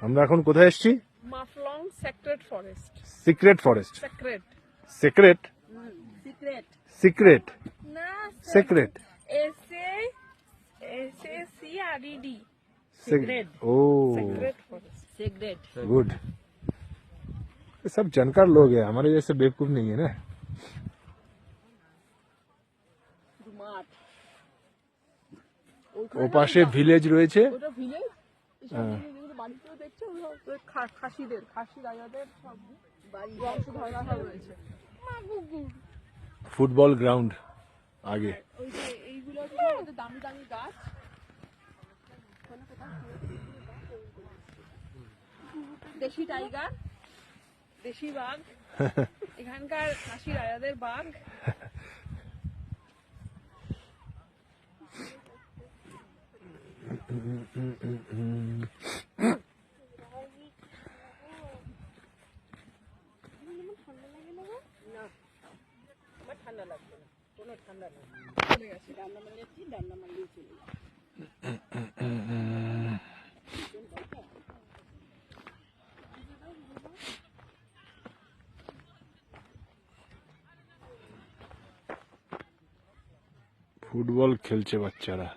আমরা এখন কোথায় এসেছি? Mawphlang sacred forest. Secret forest. Sacred secret secret secret না secret S A C R E D secret oh sacred forest. Cigarette good. ये सब जानकार लोग हैं, हमारे जैसे बेवकूफ नहीं है ना। ও পাশে ভিলেজ রয়েছে। ওটা ভিলেজ। যেগুলো বাড়িতেও দেখছো খাসিদের খাসি রাজাদের সব বাড়ি বংশধররা সব রয়েছে। ফুটবল গ্রাউন্ড আগে। ওই যে এইগুলো ওদের দামি দামি গাছ। দেশি টাইগার, দেশি বাঘ, এখানকার খাসি রাজাদের বাঘ। ঠান্ডা লাগবে না, কোনো ঠান্ডা নেই। চলে গেছে রান্না মারলেছি, রান্না মারলেই চলে যাবে। ফুটবল খেলছে বাচ্চারা।